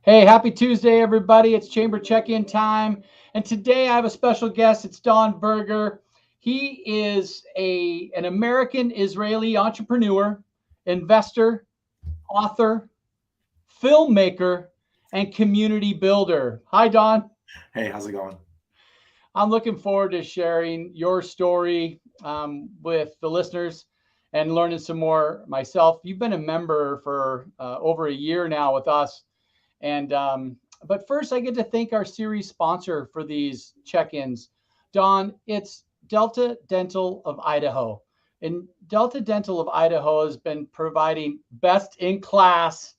Hey, happy Tuesday, everybody. It's Chamber Check-in time. And today I have a special guest. It's Dan Berger. He is an American Israeli entrepreneur, investor, author, filmmaker, and community builder. Hi, Don. Hey, how's it going? I'm looking forward to sharing your story with the listeners and learning some more myself. You've been a member for over a year now with us. And but first, I get to thank our series sponsor for these check-ins. Don, it's Delta Dental of Idaho. And Delta Dental of Idaho has been providing best-in-class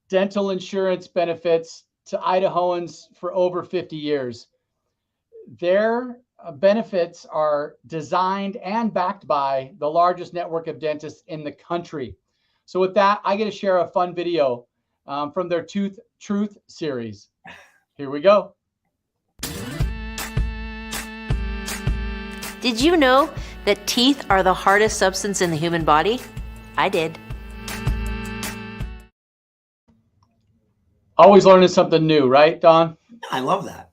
dental insurance benefits to Idahoans for over 50 years. Their benefits are designed and backed by the largest network of dentists in the country. So with that, I get to share a fun video from their Tooth Truth series. Here we go. Did you know that teeth are the hardest substance in the human body? I did. Always learning something new, right, Don? I love that.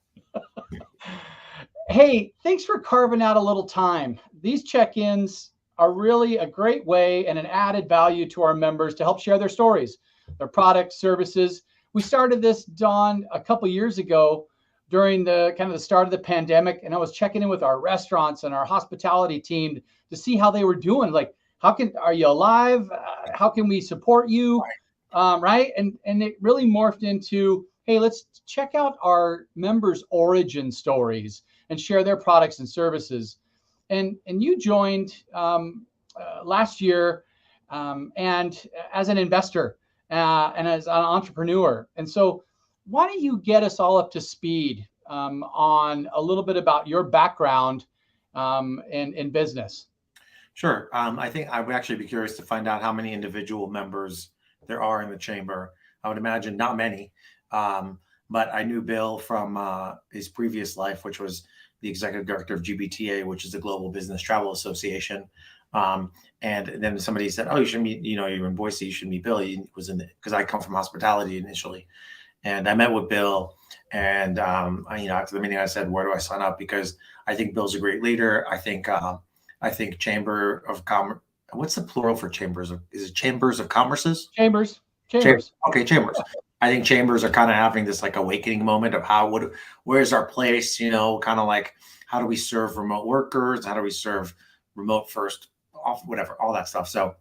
Hey, thanks for carving out a little time. These check-ins are really a great way and an added value to our members to help share their stories, their products, services. We started this, Don, a couple years ago during the kind of the start of the pandemic, and I was checking in with our restaurants and our hospitality team to see how they were doing. Like, are you alive? How can we support you? Right? And it really morphed into, hey, let's check out our members' origin stories and share their products and services. And you joined last year and as an investor and as an entrepreneur. And so why don't you get us all up to speed on a little bit about your background in business? Sure. I think I would actually be curious to find out how many individual members there are in the chamber. I would imagine not many. But I knew Bill from his previous life, which was the executive director of GBTA, which is the Global Business Travel Association. And then somebody said, "Oh, you should meet. You're in Boise. You should meet Bill." He was because I come from hospitality initially, and I met with Bill. And after the meeting, I said, "Where do I sign up?" Because I think Bill's a great leader. I think Chamber of Commerce. What's the plural for chambers? Is it Chambers of Commerces? Chambers. Okay, chambers. I think chambers are kind of having this like awakening moment of where's our place, kind of like how do we serve remote workers? How do we serve remote first off, whatever, all that stuff. So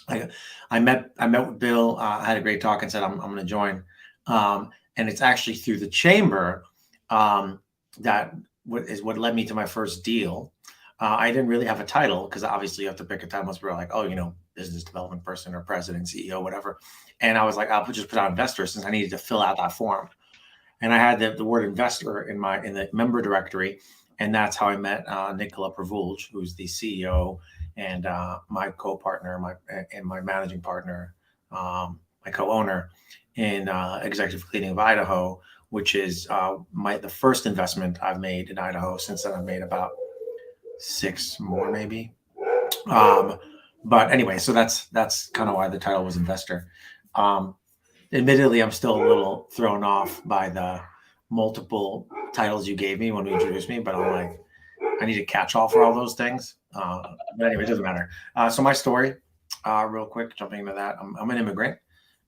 I met with Bill, I had a great talk and said, I'm going to join. And it's actually through the chamber that is what led me to my first deal. I didn't really have a title because obviously you have to pick a title. Most people are like, oh, business development person or president, CEO, whatever. And I was like, I'll just put out investor since I needed to fill out that form. And I had the word investor in the member directory. And that's how I met Nicola Pravulj, who's the CEO and my co-partner, my managing partner, my co-owner in Executive Cleaning of Idaho, which is the first investment I've made in Idaho. Since then, I've made about 6 more, maybe. But anyway, so that's kind of why the title was investor. Admittedly, I'm still a little thrown off by the multiple titles you gave me when we introduced me, but I'm like, I need a catch-all for all those things. But anyway, it doesn't matter. So my story, real quick, jumping into that, I'm an immigrant.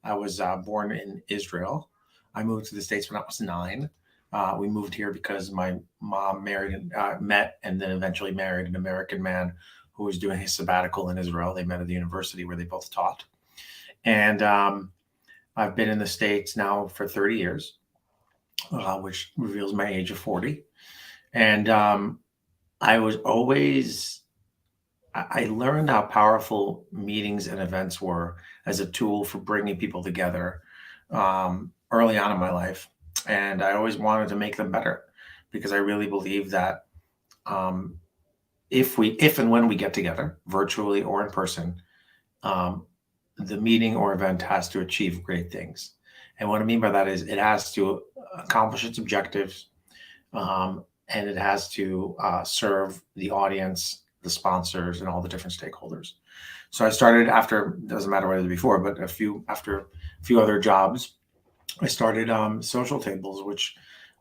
I was born in Israel. I moved to the States when I was 9. We moved here because my mom met and then eventually married an American man who was doing his sabbatical in Israel. They met at the university where they both taught. And I've been in the States now for 30 years, which reveals my age of 40. And I learned how powerful meetings and events were as a tool for bringing people together early on in my life. And I always wanted to make them better because I really believe that if and when we get together, virtually or in person, the meeting or event has to achieve great things. And what I mean by that is it has to accomplish its objectives, and it has to serve the audience, the sponsors, and all the different stakeholders. So I started after, doesn't matter what I did before, but after a few other jobs, I started Social Tables, which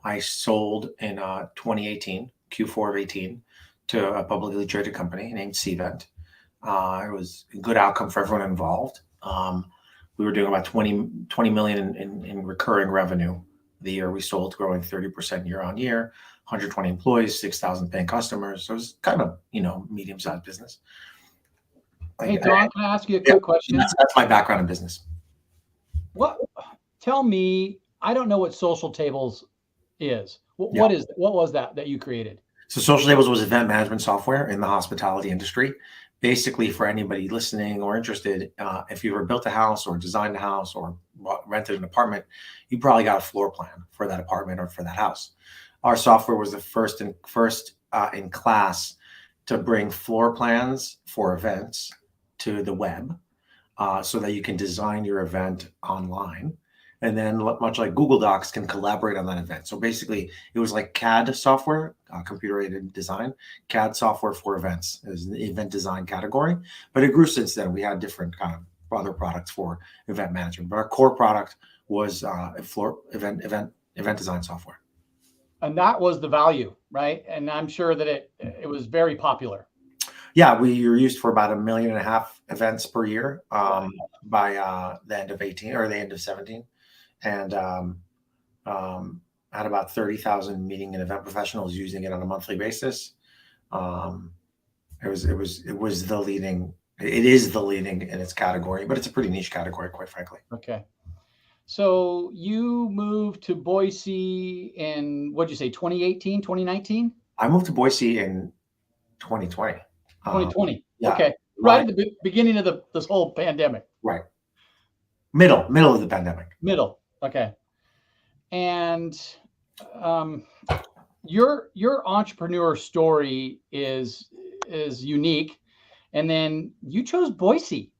I sold in 2018, Q4 of 18, to a publicly traded company named Cvent. It was a good outcome for everyone involved. We were doing about 20 million in recurring revenue the year we sold, growing 30% year on year, 120 employees, 6,000 paying customers. So it was kind of, medium-sized business. Hey, Don, can I ask you a quick question? That's my background in business. Tell me, I don't know what Social Tables is. What was that you created? So Social Tables was event management software in the hospitality industry. Basically, for anybody listening or interested, if you ever built a house or designed a house or rented an apartment, you probably got a floor plan for that apartment or for that house. Our software was the first in class to bring floor plans for events to the web, so that you can design your event online. And then, much like Google Docs, can collaborate on that event. So basically, it was like CAD software, computer-aided design, CAD software for events. It was an event design category, but it grew since then. We had different kind of other products for event management, but our core product was event design software. And that was the value, right? And I'm sure that it was very popular. Yeah, we were used for about 1.5 million events per year by the end of 18 or the end of 17. And had about 30,000 meeting and event professionals using it on a monthly basis. It is the leading in its category, but it's a pretty niche category, quite frankly. Okay. So you moved to Boise in, what'd you say, 2018, 2019? I moved to Boise in 2020. 2020. Yeah, okay. Right at the beginning of this whole pandemic. Right. Middle of the pandemic. Middle. Okay. And your entrepreneur story is unique. And then you chose Boise.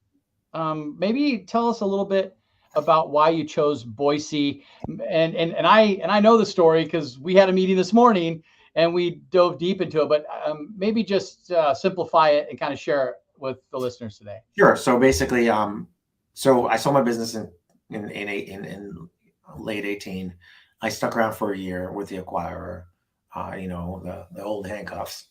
Maybe tell us a little bit about why you chose Boise. And I know the story because we had a meeting this morning and we dove deep into it, but maybe just simplify it and kind of share it with the listeners today. Sure. So basically, so I sold my business in late 18. I stuck around for a year with the acquirer, the old handcuffs.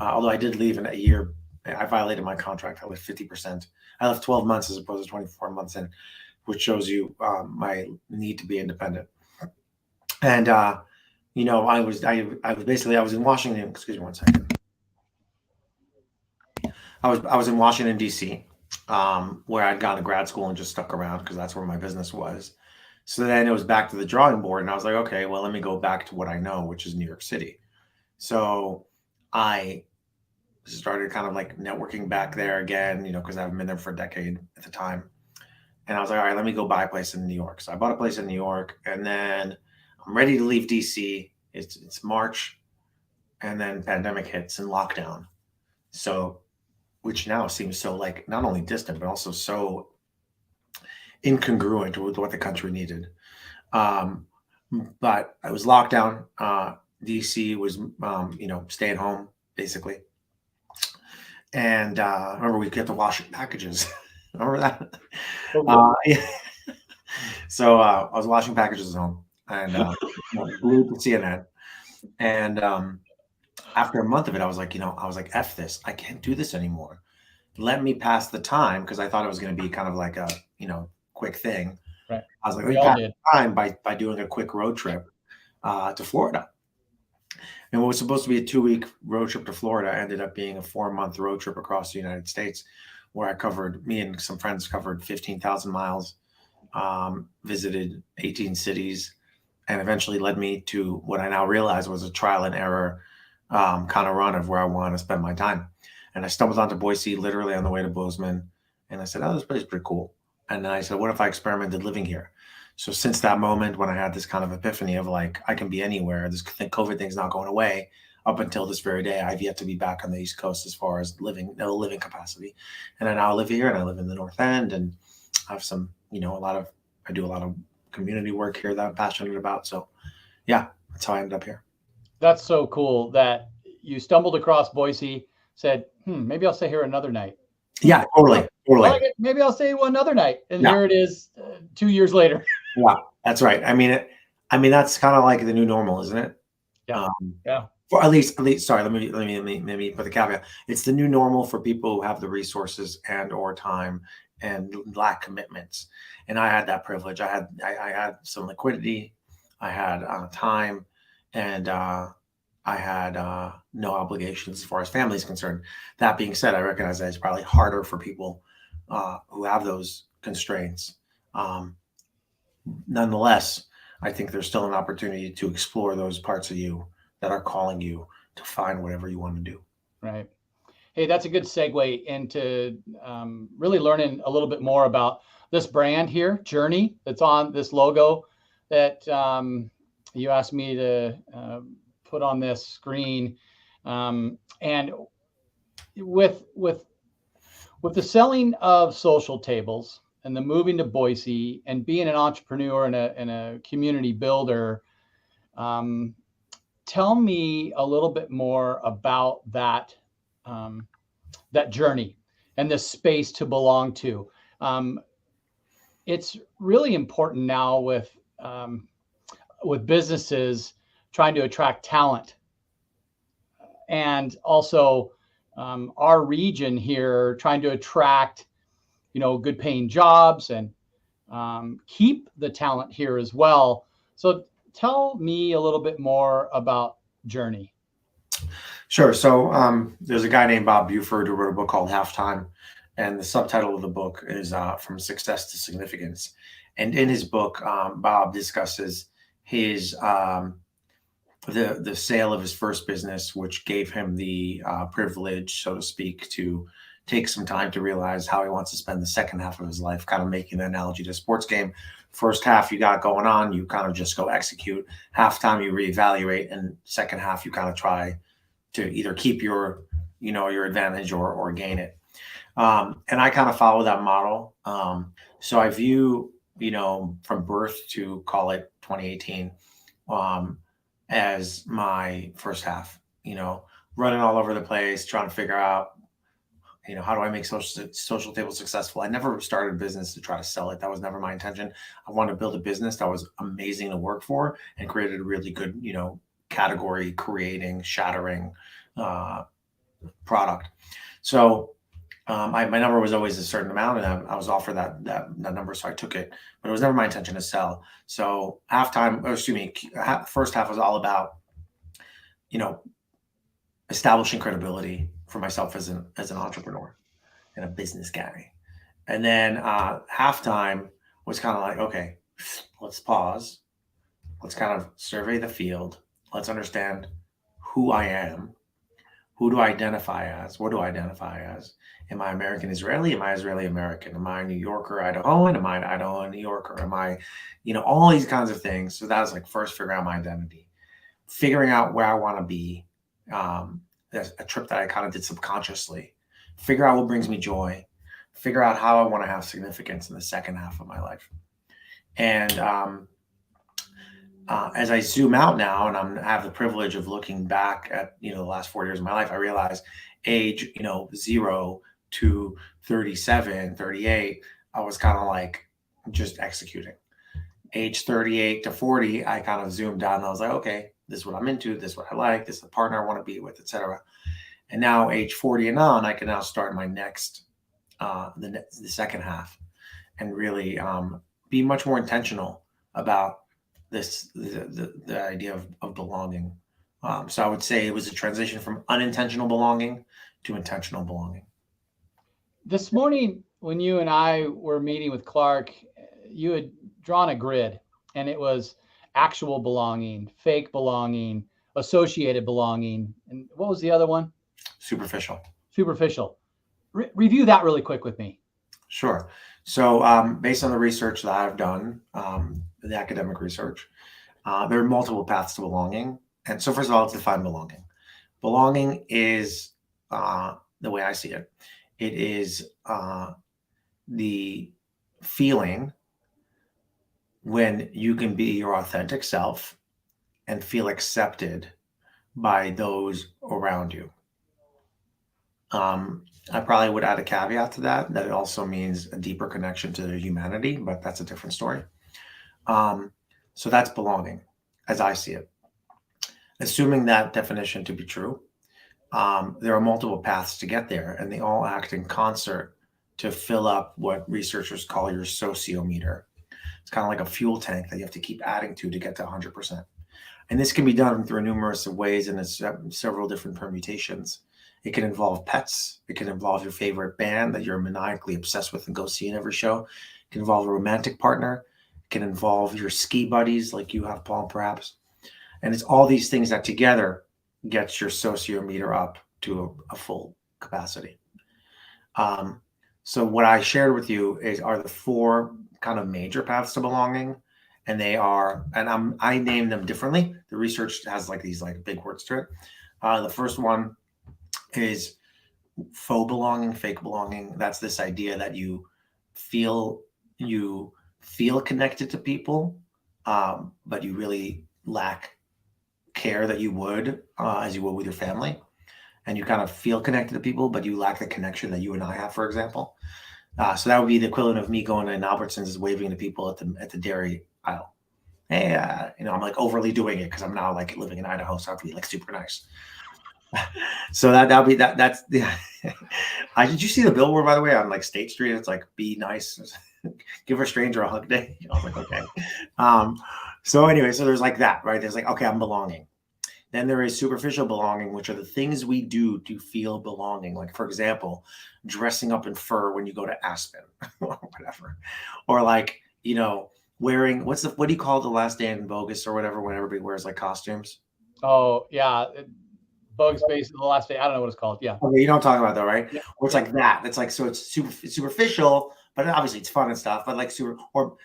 Although I did leave in a year, I violated my contract. I left 50%. I left 12 months as opposed to 24 months in, which shows you my need to be independent. And I was in Washington. Excuse me one second. I was in Washington, D.C., where I'd gone to grad school and just stuck around because that's where my business was. So then it was back to the drawing board, and I was like, okay, well, let me go back to what I know, which is New York City. So I started kind of like networking back there again, because I haven't been there for a decade at the time. And I was like, all right, let me go buy a place in New York. So I bought a place in New York, and then I'm ready to leave DC. It's March, and then pandemic hits and lockdown. So, which now seems so like not only distant, but also so incongruent with what the country needed. But I was locked down. DC was, staying home basically. And I remember we kept washing packages. Remember that? Yeah. So I was washing packages at home and glued to CNN. And after a month of it, I was like, F this. I can't do this anymore. Let me pass the time, because I thought it was going to be kind of like a, quick thing. Right. I was like, let me pass the time by doing a quick road trip to Florida. And what was supposed to be a 2-week road trip to Florida ended up being a 4-month road trip across the United States, where me and some friends covered 15,000 miles, visited 18 cities, and eventually led me to what I now realize was a trial and error kind of run of where I want to spend my time. And I stumbled onto Boise literally on the way to Bozeman. And I said, oh, this place is pretty cool. And then I said, what if I experimented living here? So since that moment when I had this kind of epiphany of like, I can be anywhere, this COVID thing's not going away, up until this very day, I've yet to be back on the East Coast as far as living capacity. And I now live here, and I live in the North End, and I have some, I do a lot of community work here that I'm passionate about. So yeah, that's how I ended up here. That's so cool that you stumbled across Boise, said, maybe I'll stay here another night. Yeah, totally. Well, maybe I'll stay another night. And here it is 2 years later. Yeah, that's right. I mean, that's kind of like the new normal, isn't it? Yeah. Yeah. For at least, sorry, let me put the caveat. It's the new normal for people who have the resources and or time and lack commitments. And I had that privilege. I had some liquidity, I had time, and I had no obligations as far as family is concerned. That being said, I recognize that it's probably harder for people who have those constraints. Um, Nonetheless, I think there's still an opportunity to explore those parts of you that are calling you to find whatever you want to do. Right. Hey, that's a good segue into really learning a little bit more about this brand here, Journey, that's on this logo that you asked me to put on this screen. And with the selling of social tables and the moving to Boise and being an entrepreneur and a community builder, tell me a little bit more about that that journey and the space to belong to. It's really important now with businesses trying to attract talent, and also our region here trying to attract, good paying jobs and keep the talent here as well. So tell me a little bit more about Journey. Sure. So there's a guy named Bob Buford who wrote a book called Halftime, and the subtitle of the book is From Success to Significance. And in his book, Bob discusses his the sale of his first business, which gave him the privilege, so to speak, to take some time to realize how he wants to spend the second half of his life, kind of making the analogy to a sports game. First half you got going on, you kind of just go execute. Halftime you reevaluate, and second half you kind of try to either keep your advantage or gain it. And I kind of follow that model. So I view, from birth to call it 2018, as my first half, running all over the place, trying to figure out, how do I make social table successful? I never started a business to try to sell it. That was never my intention. I wanted to build a business that was amazing to work for and created a really good, category creating, shattering product. So my number was always a certain amount, and I was offered that number, so I took it. But it was never my intention to sell. So first half was all about, establishing credibility for myself as an entrepreneur and a business guy. And then halftime was kind of like, okay, let's pause. Let's kind of survey the field. Let's understand who I am. Who do I identify as? What do I identify as? Am I American Israeli? Am I Israeli American? Am I New Yorker Idahoan? Am I an Idahoan New Yorker? Am I, all these kinds of things. So that was like first figuring out my identity, figuring out where I want to be. That's a trip that I kind of did subconsciously. Figure out what brings me joy. Figure out how I want to have significance in the second half of my life. And as I zoom out now, and I have the privilege of looking back at the last 4 years of my life, I realize age 0 to 37, 38, I was kind of like just executing. Age 38 to 40, I kind of zoomed down and I was like, okay, this is what I'm into, this is what I like, this is the partner I want to be with, etc. And now age 40 and on, I can now start my next, the second half, and really be much more intentional about the idea of belonging. So I would say it was a transition from unintentional belonging to intentional belonging. This morning, when you and I were meeting with Clark, you had drawn a grid, and it was actual belonging, fake belonging, associated belonging, and what was the other one? Superficial. Review that really quick with me. Sure. So based on the research that I've done, the academic research, there are multiple paths to belonging. And so first of all, let's define belonging. Belonging is, the way I see it, it is the feeling when you can be your authentic self and feel accepted by those around you. I probably would add a caveat to that it also means a deeper connection to humanity, but that's a different story. So that's belonging, as I see it. Assuming that definition to be true, there are multiple paths to get there, and they all act in concert to fill up what researchers call your sociometer. It's kind of like a fuel tank that you have to keep adding to get to 100%. And this can be done through numerous ways, and it's several different permutations. It can involve pets. It can involve your favorite band that you're maniacally obsessed with and go see in every show. It can involve a romantic partner. It can involve your ski buddies like you have, Paul, perhaps. And it's all these things that together gets your sociometer up to a full capacity. So what I shared with you are the four kind of major paths to belonging. And they are, and I name them differently. The research has like these like big words to it. The first one is faux belonging, fake belonging. That's this idea that you feel connected to people, but you really lack care that you would as you would with your family. And you kind of feel connected to people, but you lack the connection that you and I have, for example. So that would be the equivalent of me going to Albertsons and waving to people at the dairy aisle. Hey, I'm like overly doing it because I'm now like living in Idaho, so I have to be like super nice. So that'll be that. That's the. Did you see the billboard, by the way, on like State Street? It's like, be nice, give a stranger a hug day. I was like, okay. So anyway, so there's like that, right? There's like, okay, I'm belonging. Then there is superficial belonging, which are the things we do to feel belonging. Like, for example, dressing up in fur when you go to Aspen or whatever. Or like, wearing, what do you call the last day in Bogus or whatever, when everybody wears like costumes? Oh, yeah. Bug Space, the last day. I don't know what it's called. Yeah. Okay, you know what I'm talking about though, right? Yeah. Or it's like that. It's like, so it's superficial, but obviously it's fun and stuff. But like for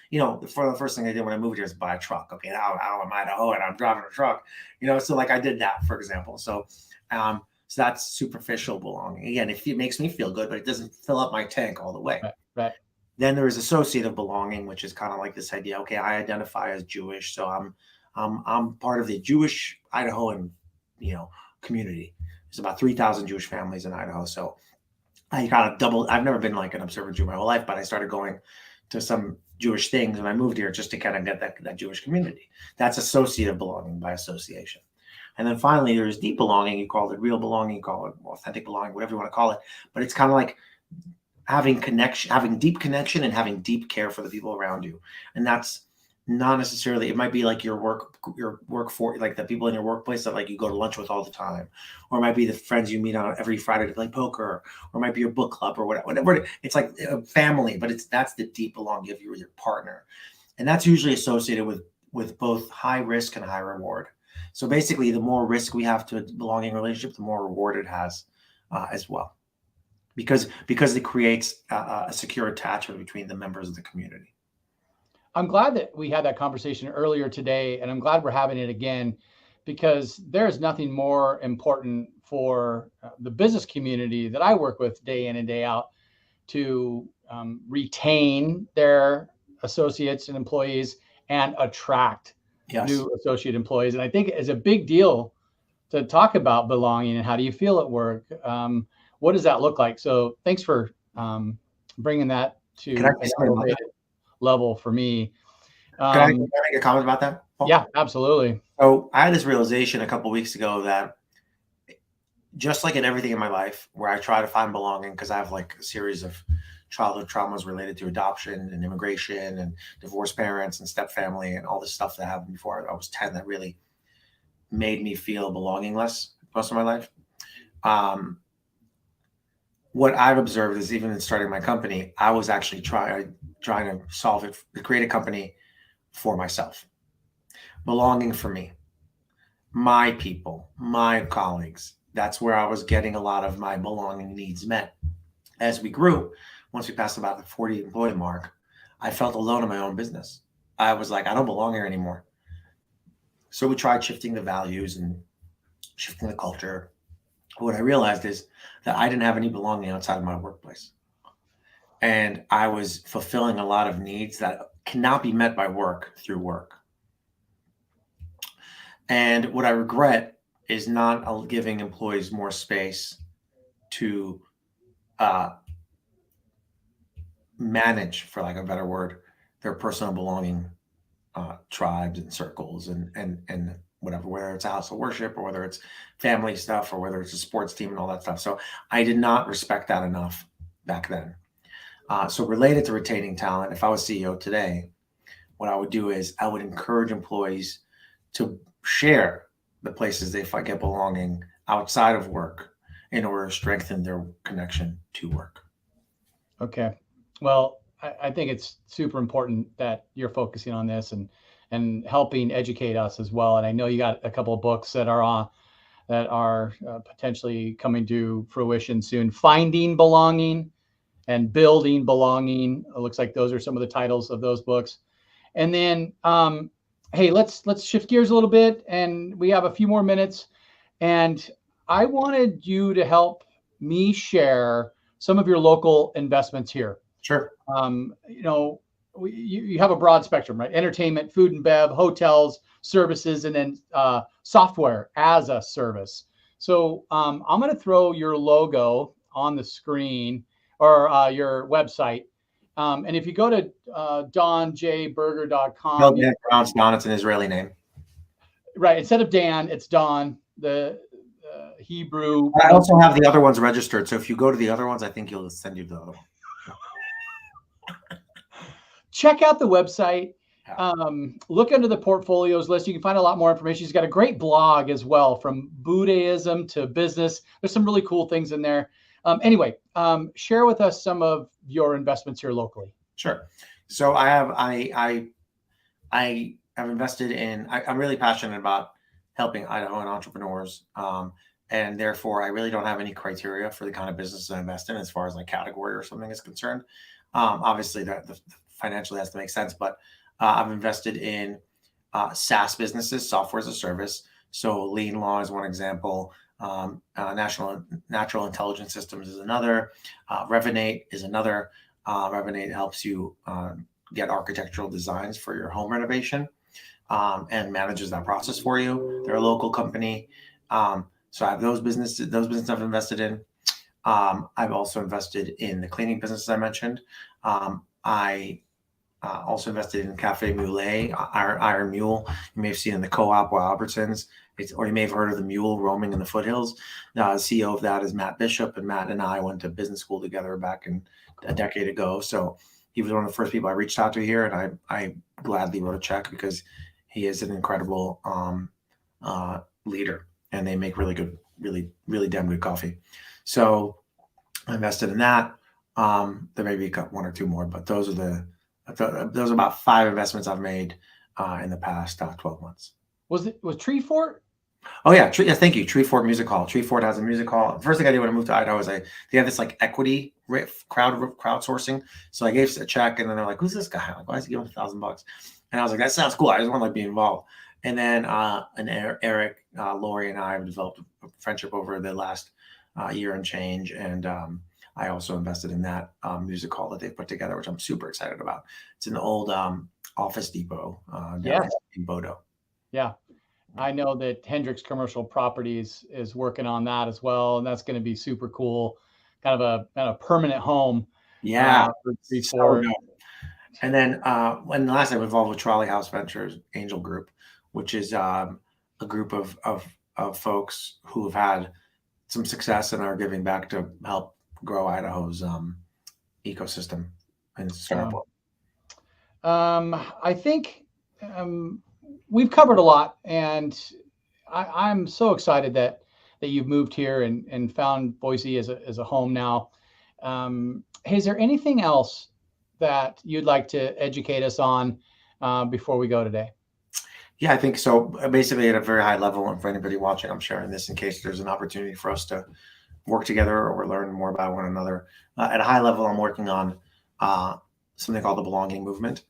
the first thing I did when I moved here is buy a truck. Okay, now I'm in Idaho and I'm driving a truck. So like I did that, for example. So that's superficial belonging. Again, it makes me feel good, but it doesn't fill up my tank all the way. Right. Then there is associative belonging, which is kind of like this idea. Okay, I identify as Jewish, so I'm part of the Jewish Idahoan, community. There's about 3,000 Jewish families in Idaho, so I got a double. I've never been like an observant Jew my whole life, but I started going to some Jewish things when I moved here just to kind of get that Jewish community. That's associative belonging by association. And then finally, there's deep belonging. You call it real belonging, you call it authentic belonging, whatever you want to call it. But it's kind of like having deep connection and having deep care for the people around you. And that's not necessarily, it might be like your work for like the people in your workplace that like you go to lunch with all the time, or it might be the friends you meet on every Friday to play poker, or it might be your book club or whatever. It's like a family, but that's the deep belonging of your partner. And that's usually associated with both high risk and high reward. So basically, the more risk we have to a belonging relationship, the more reward it has as well, because it creates a secure attachment between the members of the community. I'm glad that we had that conversation earlier today, and I'm glad we're having it again, because there's nothing more important for the business community that I work with day in and day out to retain their associates and employees and attract new associate employees. And I think it's a big deal to talk about belonging and how do you feel at work? What does that look like? So thanks for bringing that to an elevated level for me. Can I make a comment about that, Paul? Yeah, absolutely. So I had this realization a couple of weeks ago that just like in everything in my life where I try to find belonging, because I have like a series of childhood traumas related to adoption and immigration and divorced parents and step family and all this stuff that happened before I was 10 that really made me feel belongingless most of my life. What I've observed is even in starting my company, I was actually trying to solve it, to create a company for myself, belonging for me, my people, my colleagues. That's where I was getting a lot of my belonging needs met. As we grew, once we passed about the 40 employee mark, I felt alone in my own business. I was like, I don't belong here anymore. So we tried shifting the values and shifting the culture. What I realized is that I didn't have any belonging outside of my workplace. And I was fulfilling a lot of needs that cannot be met by work through work. And what I regret is not giving employees more space to manage, for lack of a better word, their personal belonging tribes and circles and whatever, whether it's a house of worship or whether it's family stuff or whether it's a sports team and all that stuff. So I did not respect that enough back then. So related to retaining talent, if I was CEO today, what I would do is I would encourage employees to share the places they get belonging outside of work in order to strengthen their connection to work. Okay. Well, I think it's super important that you're focusing on this and helping educate us as well. And I know you got a couple of books that are potentially coming to fruition soon. Finding Belonging and Building Belonging. It looks like those are some of the titles of those books. And then, hey, let's shift gears a little bit, and we have a few more minutes. And I wanted you to help me share some of your local investments here. Sure. You have a broad spectrum, right? Entertainment, food and bev, hotels, services, and then software as a service. So I'm going to throw your logo on the screen or your website. And if you go to donjberger.com. No, Dan, pronounced Don. It's an Israeli name. Right. Instead of Dan, it's Don, the Hebrew. I also have the other ones registered. So if you go to the other ones, I think you'll send you the other one. Check out the website. Look under the portfolios list. You can find a lot more information. He's got a great blog as well, from Buddhism to business. There's some really cool things in there. Anyway, share with us some of your investments here locally. Sure. So I have invested in. I'm really passionate about helping Idahoan entrepreneurs, and therefore I really don't have any criteria for the kind of business I invest in as far as like category or something is concerned. Obviously, the financially has to make sense, but I've invested in SaaS businesses, software as a service. So Lean Law is one example. Natural Intelligence Systems is another. Revenate is another. Revenate helps you get architectural designs for your home renovation and manages that process for you. They're a local company. So I have those businesses I've invested in. I've also invested in the cleaning business I mentioned. I also invested in Cafe Mule, Iron Mule. You may have seen in the co-op or Albertsons. Or you may have heard of the mule roaming in the foothills. The CEO of that is Matt Bishop, and Matt and I went to business school together back in a decade ago. So he was one of the first people I reached out to here, and I gladly wrote a check because he is an incredible leader, and they make really good, really damn good coffee. So I invested in that. There may be one or two more, but those are about 5 investments I've made in the past 12 months. Was Tree Fort? Oh yeah, thank you. Tree Fort Music Hall. Tree Fort has a music hall. The first thing I did when I moved to Idaho was they have this like equity crowdsourcing. So I gave a check, and then they're like, "Who's this guy? Like, why is he giving $1,000?" And I was like, "That sounds cool. I just want to like be involved." And then Eric, Lori, and I have developed a friendship over the last year and change. And I also invested in that music hall that they put together, which I'm super excited about. It's in the old Office Depot down in Bodo. Yeah. I know that Hendricks Commercial Properties is working on that as well, and that's going to be super cool. Kind of a permanent home. Yeah. For Tree Fort. And then when last I'm involved with Trolley House Ventures Angel Group, which is a group of folks who have had some success and are giving back to help grow Idaho's ecosystem and startup. I think we've covered a lot, and I'm so excited that you've moved here and found Boise as a home now. Hey, is there anything else that you'd like to educate us on before we go today? Yeah, I think so. Basically, at a very high level, and for anybody watching, I'm sharing this in case there's an opportunity for us to work together or learn more about one another. At a high level, I'm working on something called the Belonging Movement.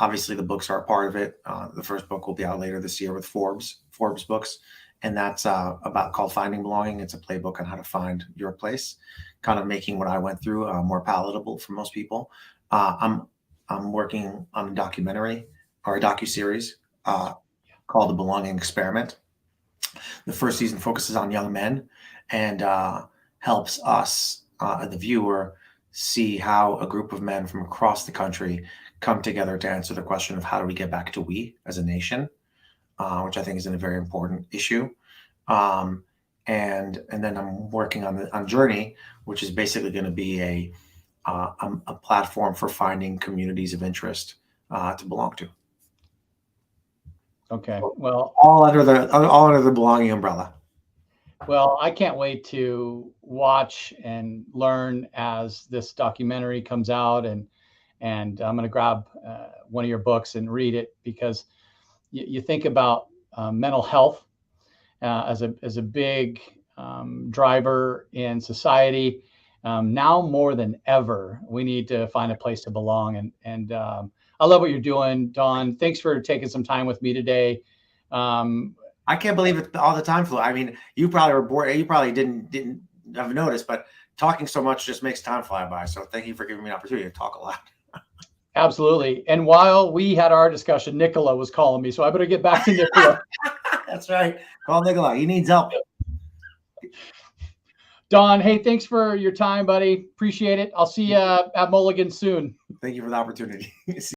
Obviously, the books are a part of it. The first book will be out later this year with Forbes books, and that's called Finding Belonging. It's a playbook on how to find your place, kind of making what I went through more palatable for most people. I'm working on a documentary or a docuseries called The Belonging Experiment. The first season focuses on young men and helps us, the viewer, see how a group of men from across the country come together to answer the question of how do we get back to we as a nation, which I think is a very important issue. And then I'm working on Journey, which is basically going to be a platform for finding communities of interest to belong to. Okay. Well, all under the belonging umbrella. Well, I can't wait to watch and learn as this documentary comes out, and I'm going to grab one of your books and read it, because you think about mental health as a big driver in society. Now more than ever, we need to find a place to belong. And I love what you're doing, Don. Thanks for taking some time with me today. I can't believe it. All the time flew. I mean, you probably were bored. You probably didn't have noticed, but talking so much just makes time fly by. So thank you for giving me an opportunity to talk a lot. Absolutely. And while we had our discussion, Nicola was calling me, so I better get back to Nicola. That's right. Call Nicola. He needs help. Don, hey, thanks for your time, buddy. Appreciate it. I'll see you at Mulligan soon. Thank you for the opportunity.